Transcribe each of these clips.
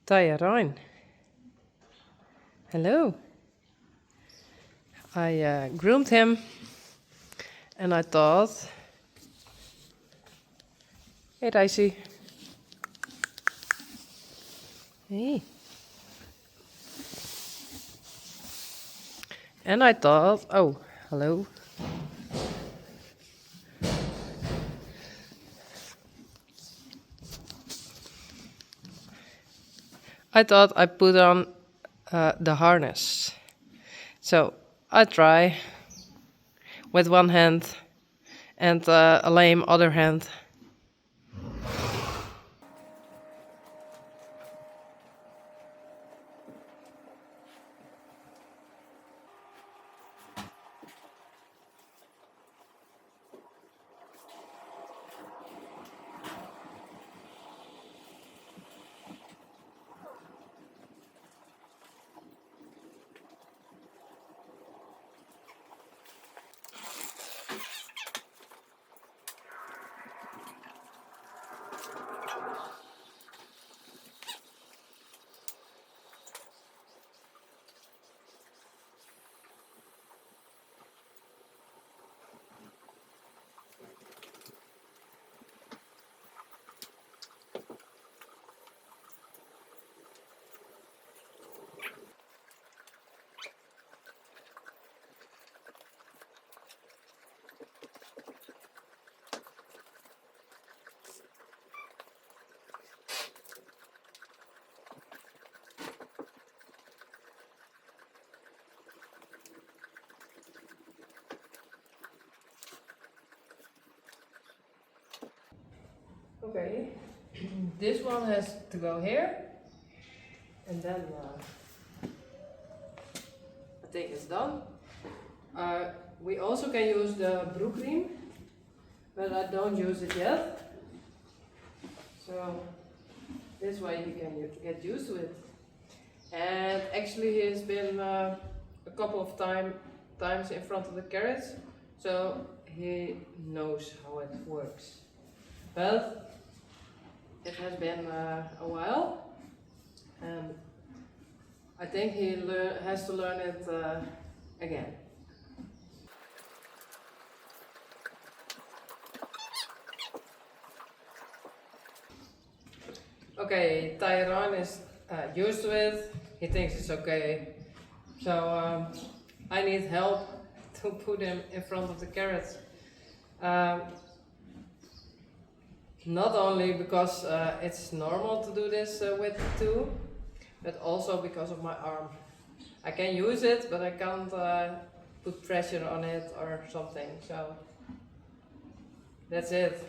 Stallion. Hello. I groomed him and I thought, hey Dicey. Hey. And I thought, oh, hello. I thought I put on the harness. So I try with one hand and a lame other hand. Okay, this one has to go here, and then I think it's done. We also can use the broekriem, but I don't use it yet. So this way you can get used to it. And actually he's been a couple of times in front of the carriage, so he knows how it works. But it has been a while, and I think he has to learn it again. Okay, Tyron is used to it. He thinks it's okay. So I need help to put him in front of the carrots. Not only because it's normal to do this with two, but also because of my arm. I can use it, but I can't put pressure on it or something. So that's it.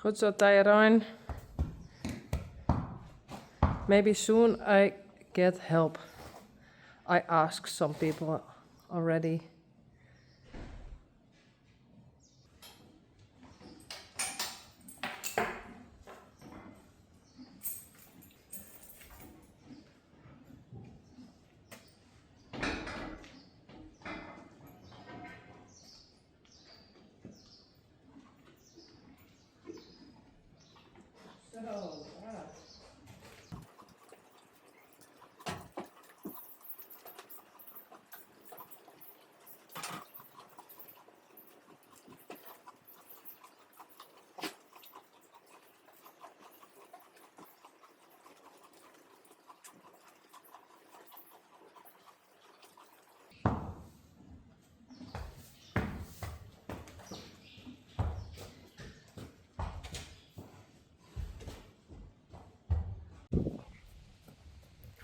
Goed zo, Tyron. Maybe soon I get help. I asked some people already.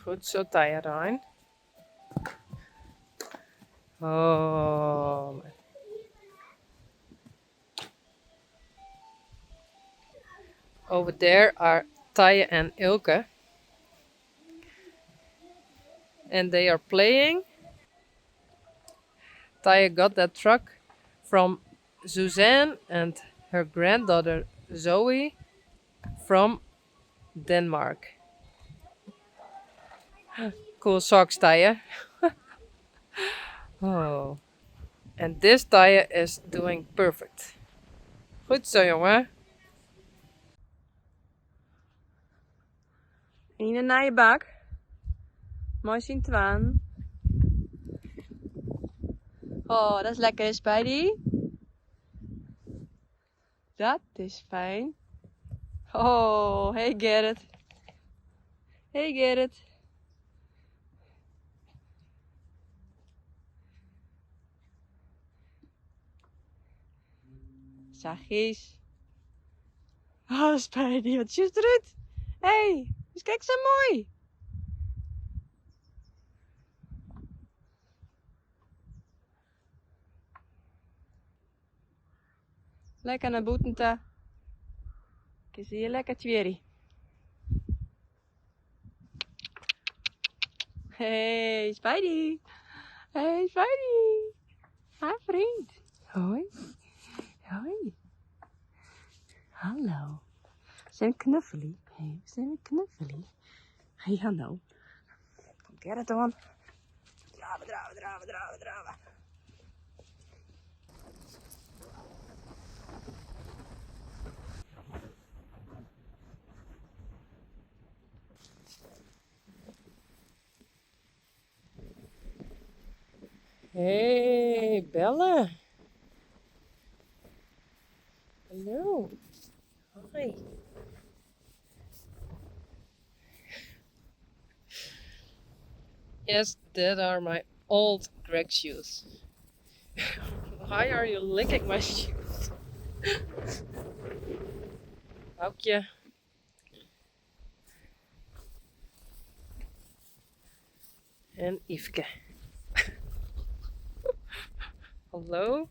Goed zo, Tyron. Oh. Over there are Taya and Ilke. And they are playing. Taya got that truck from Suzanne and her granddaughter Zoe from Denmark. Cool socks, Taya. Oh. And this Taya is doing perfect. Goed zo, jongen. Ine naar je bak. Mooi zien twaan. Oh, dat is lekker, Spidey. Dat is fijn. Oh, hey Gerrit. Hey Gerrit. Zachtjes. Oh, Spidey, wat ziet eruit. Hey, eens kijk zo mooi. Lekker naar boetente. Ik zie je lekker tweri. Hey, Spidey. Hey, Spidey. Hi, vriend. Hoi. Hoi. Hallo. Zijn we knuffelie? Hey, zijn we knuffelie? Hey, hallo. Kom, get it on. Draven, draven, draven, draven, draven. Hey, Bella. Hello. Hi. Yes, that are my old Greg shoes. Why are you licking my shoes? Houkje. En Yveske. Hallo?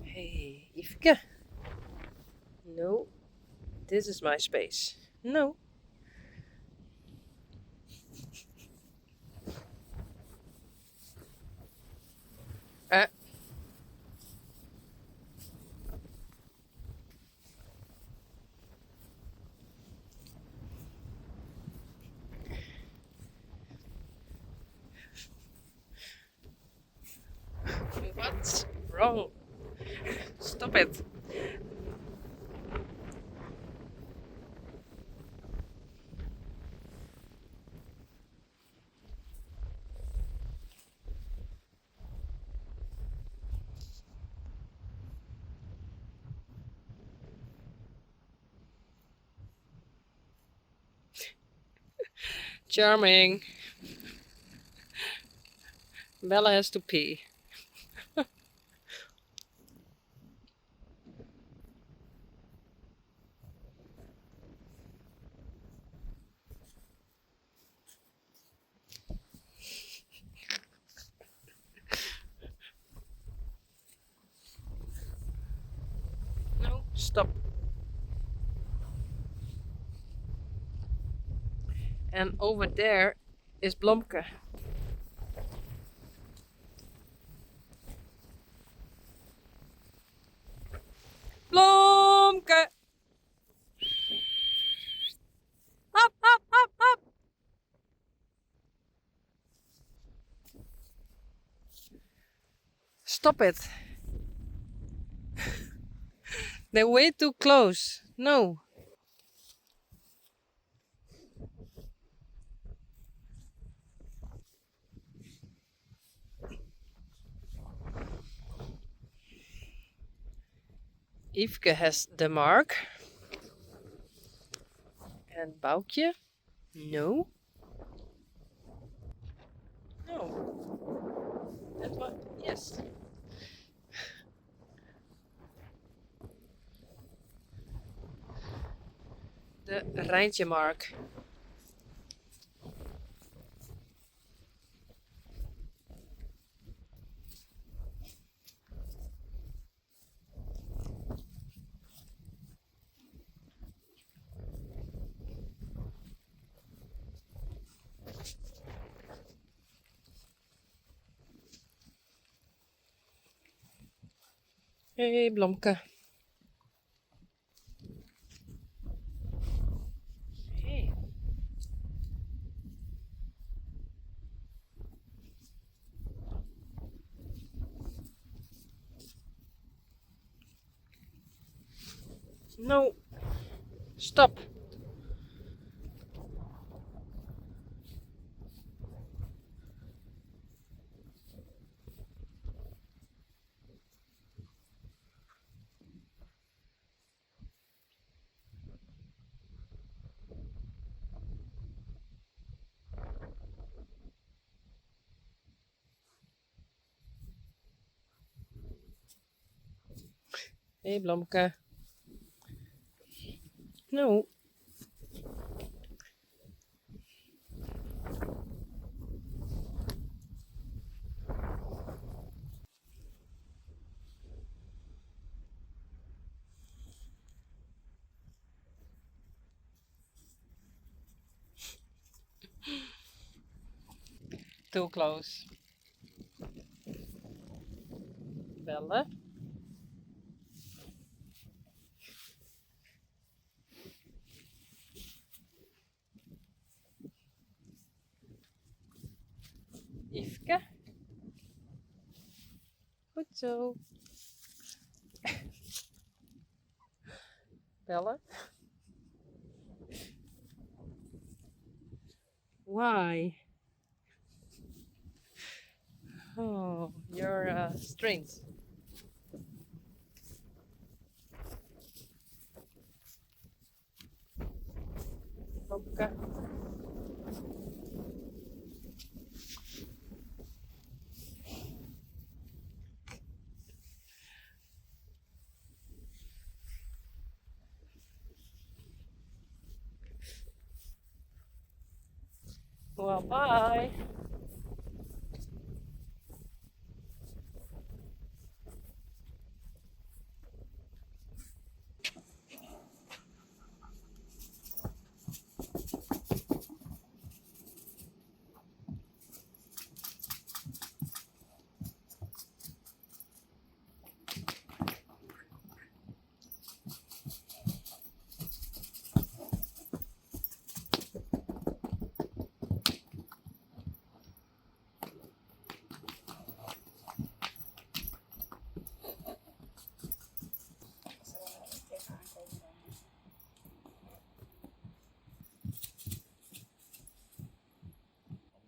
Hey, Yveske. No, this is my space. No. What's wrong? Stop it. Charming. Bella has to pee. No, stop. And over there is Blomke. Blomke! Up, up, up, up! Stop it. They're way too close. No. Yveske has the mark. And Boukje? No. No. That one, yes. De Rijntje mark. Hey, Blomke. Hey. No. Stop. Hey, Blomke. No. Too close. Bellen. Yveske. Goed zo. Bellen. Why? Oh, your strings. Blomke. Well, bye.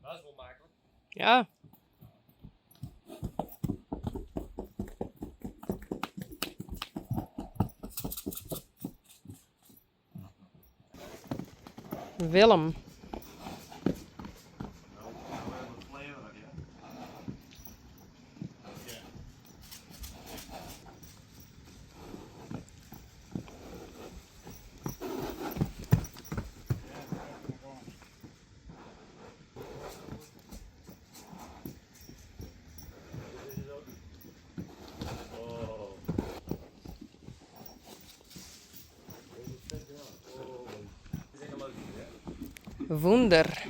Dat is wel makkelijk. Ja. Willem. Wunder.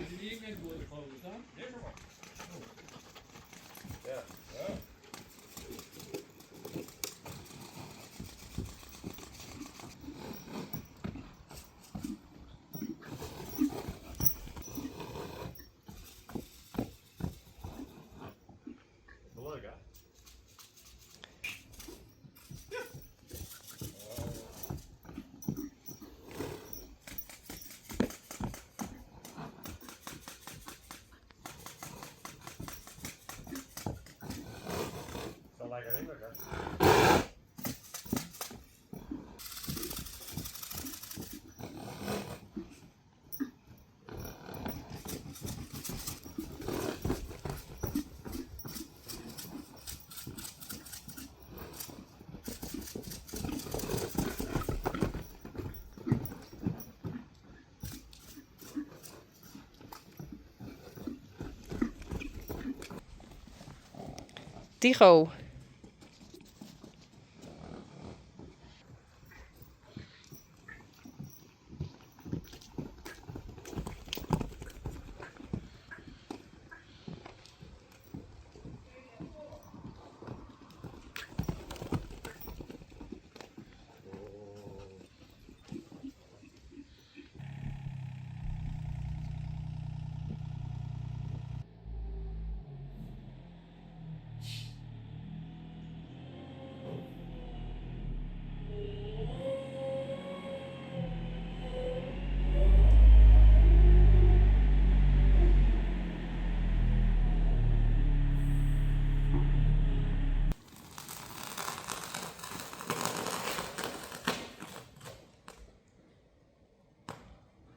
Leuk hè? Zo lekker ringelijk hè? Tigo.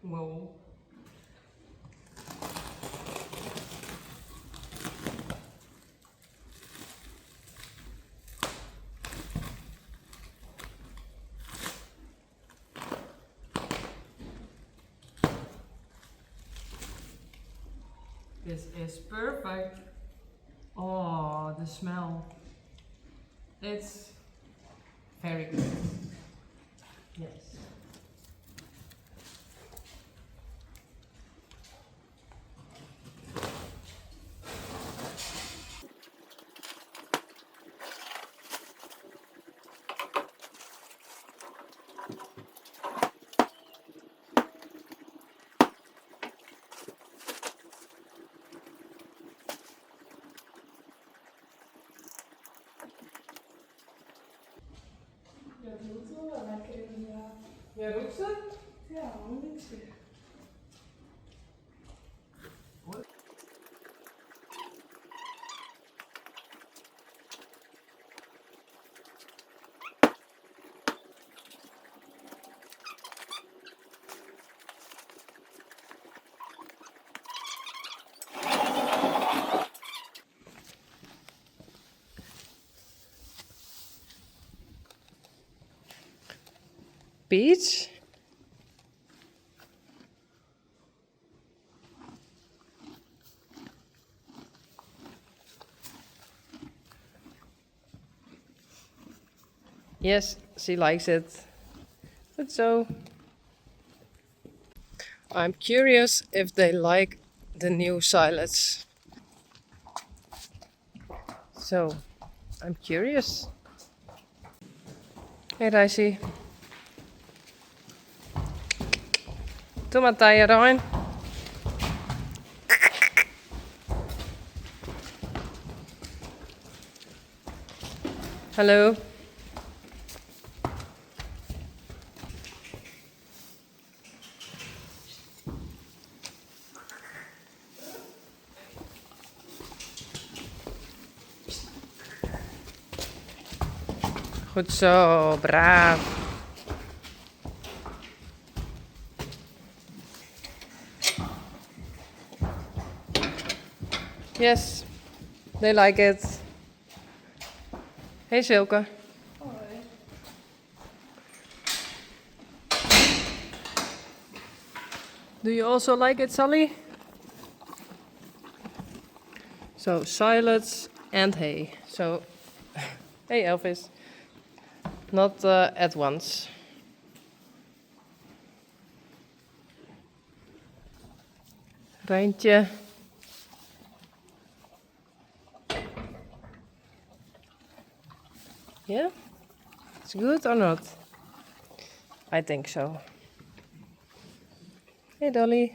Whoa. This is perfect. Oh, the smell. It's very good. Yes. Dat doet wel lekker inderdaad. Ja, roept ze? Ja, een beetje. Peach? Yes, she likes it. Good so. I'm curious if they like the new silage. So, I'm curious. Hey Daisy. Doe maar taaien, Rijn. Hallo. Goed zo, braaf. Yes, they like it. Hey Silke. Hoi. Do you also like it, Sally? So, silage and hay. So, hey Elvis. Not at once. Rijntje. Yeah? It's good or not? I think so. Hey Dolly.